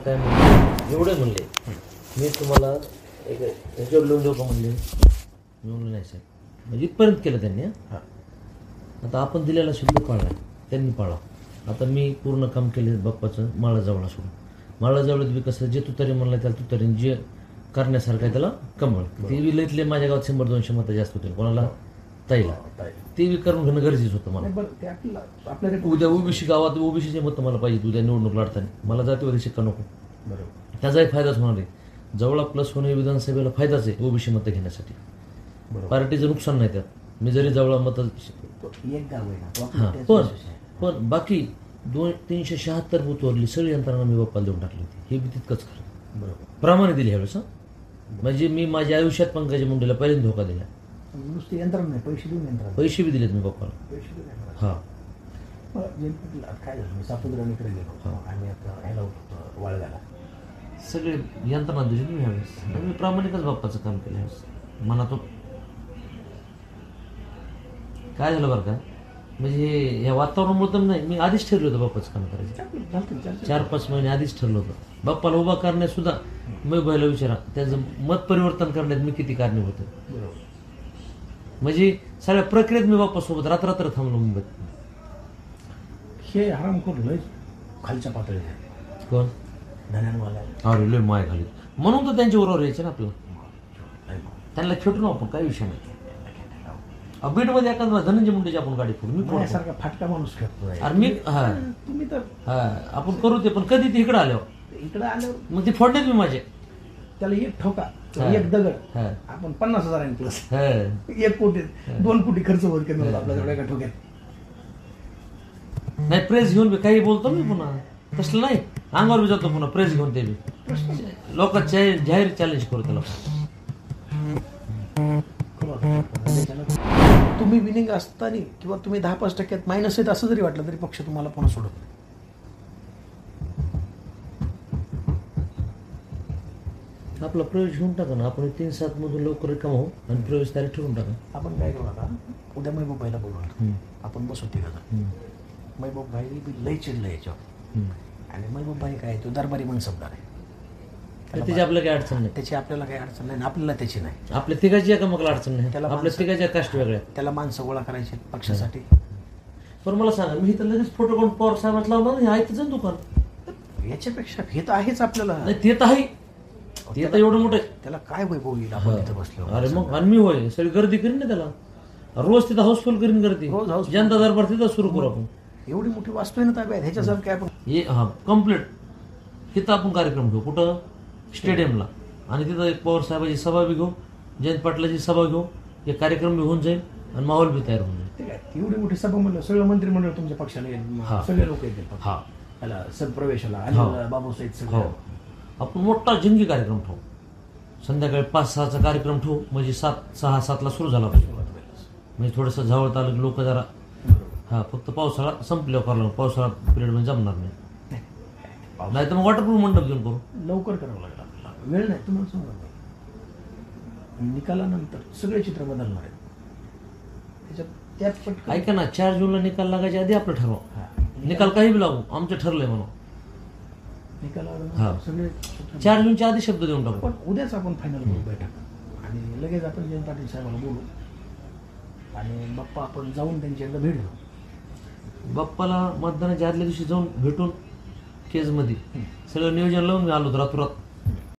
काय म्हणले एवढे म्हणले मी तुम्हाला एक त्याच्यावर लिहून देऊ का म्हणले मी म्हणलं नाही साहेब म्हणजे इथपर्यंत केलं त्यांनी. आता आपण दिलेला शब्द पाळला त्यांनी पाळा. आता मी पूर्ण काम केले बाप्पाचं माळाजवळ सोडून. माळाजवळ बी कसं जे तुतारी म्हणलं त्याला तुतारीन जे करण्यासारखं आहे त्याला कमळ. ते विलयतले माझ्या गावात 100-200 मतं जास्त होते कोणाला ताईला. ते बी करून घेणं गरजेचं होतं मला. उद्या ओबीसी गावात ओबीसीचे मतं मला पाहिजे उद्या निवडणूक लढताना. मला जातीवादी शिक्का नको. त्याचाही फायदाच होणार आहे. जवळ प्लस होणे विधानसभेला फायदाच आहे ओबीसी मतं घेण्यासाठी. पार्टीचं नुकसान नाही त्यात. मी जरी जवळ मतं पण बाकी 376 बूथवरली सगळी यंत्रणा मी बाप्पाला देऊन टाकली होती. हे बी तितकंच खरं प्रमाणे दिली ह्यावेळेस. म्हणजे मी माझ्या आयुष्यात पंकजा मुंडेला पहिल्यांदा धोका दिला. नुसते यंत्रणा नाही पैसे बी दिलेत मी बाप्पाला. हा काय झालं मी सापुद्राकडे गेलो आम्ही आता ह्याला होतो वाळव्याला. सगळे यंत्रणा दिली मी ह्यावेळेस. मी प्रामाणिकच बाप्पाचं काम केलं ह्यावेळेस मनातून. काय झालं बरं का म्हणजे ह्या वातावरणामुळे तर नाही मी आधीच ठरलं होतं बाप्पाचं काम करायचं. 4-5 महिने आधीच ठरलं होतं. बाप्पाला उभा करण्यात सुद्धा मी बैला विचारा त्याचं मत परिवर्तन करण्यात मी किती कारणीभूत होतो. म्हणजे सगळ्या प्रक्रियेत मी बाप्पासोबत रात्र थांबलो मुंबईत. हे हरामखोर लय खालच्या पातळीवर. कोण धन्यानवाला अरे लय माय खाली म्हणून तर त्यांच्या बरोबर यायचं ना आपलं. त्यांना खेटू आपण काही विषय नाही. बीडमध्ये एखादा धनंजय मुंडेची आपण गाडी फोडू मी सारखा फाटका माणूस खेळतो. अरे मी तुम्ही तर आपण करू ते पण कधी ते इकडे आल्यावर मग ते फोडण्यात मी माझे त्याला एक ठोका एक दगड आपण 50,000 प्लस 1 कोटी 2 कोटी खर्च होत केला आपल्या एवढ्या एका ठोक्यात. नाही प्रेस घेऊन काही बोलतो मी पुन्हा तसलं नाही. अंगावर बी जातो पुन्हा प्रेस घेऊन ते बी लोक जाहीर चॅलेंज करू त्याला. तुम्ही विनिंग असताना किंवा तुम्ही 10-5% मायनस आहेत असं जरी वाटलं तरी पक्ष तुम्हाला पुन्हा सोडत नाही. आपला प्रवेश घेऊन टाका ना. आपण 3-7 मधून लवकर रिकाम होऊ आणि प्रवेश तारीख ठरवून टाका. आपण काय करू आता उद्या महबूब भाईला बोलू आपण बसू तिघं. महबूब भाई बी लय चिडलं याच्यावर. आणि महबूब भाई काय तो दरबारी मनसबदार आहे. त्याची आपल्याला काही अडचण नाही. त्याची आपल्याला काही अडचण नाही आपल्याला त्याची नाही. आपल्या तिघाची एकामेकाला अडचण नाही. त्याला आपल्या तिघाच्या कास्ट वेगळ्या. त्याला माणसं गोळा करायचे पक्षासाठी. पण मला सांगा मी इथं लगेच फोटो काढून पवार साहेबात लावणार हे आहे त्याचं दुकान. याच्यापेक्षा हे तर आहेच आपल्याला. नाही ते तर आहे. ते तर एवढं मोठं त्याला काय वैभव येईल आपण इथं बसलो. अरे मग आणि मी होय सगळी गर्दी करीन ना त्याला. रोज तिथं हाऊसफुल करीन गर्दी. जनता दरबार तिथं सुरू करू आपण. एवढी मोठी वास्तू आहे ना ताब्यात ह्याच्यासारखं काय आपण कम्प्लीट तिथं आपण कार्यक्रम घेऊ. कुठं स्टेडियमला. आणि तिथं एक पवार साहेबाची सभा बी घेऊ जयंत पाटलाची सभा घेऊ. एक कार्यक्रम बी होऊन जाईल आणि माहोल बी तयार होऊन जाईल. एवढी मोठी सभा म्हणलं सगळं मंत्रिमंडळ तुमच्या पक्षाला सगळे लोक येतील. त्याला सदप्रवेशाला बाबूसाहेब सगळं आपण मोठा जंगी कार्यक्रम ठेवू. संध्याकाळी 5-6चा कार्यक्रम ठेवू म्हणजे 6-7ला सुरू झाला पाहिजे. म्हणजे थोडंसं झावळ तालुक लोक जरा फक्त पावसाळा संपल्यावर करायला पावसाळा पिरियड मध्ये जमणार नाही. नाही तर मग वॉटरप्रूफ मंडप घेऊन करू. लवकर करावं लागेल आपल्याला. वेळ नाही तुम्हाला सांगा. निकालानंतर सगळे चित्र बदलणार आहेत. त्याच्यात ऐका ना 4 जूनला निकाल लागायच्या आधी आपलं ठरवा. निकाल काही बी लागू आमचं ठरलंय म्हणून. निकालावर सगळे 4 जूनच्या आधी शब्द देऊन टाकू. पण उद्याच आपण फायनल करू बैठक आणि लगेच आपण जयंत पाटील साहेबांना बोलू आणि बाप्पा आपण जाऊन त्यांच्याकडे भेट घेऊ. बाप्पाला मतदानाच्या आदल्या दिवशी जाऊन भेटून केजमध्ये सगळं नियोजन लावून मी आलो रातोरात.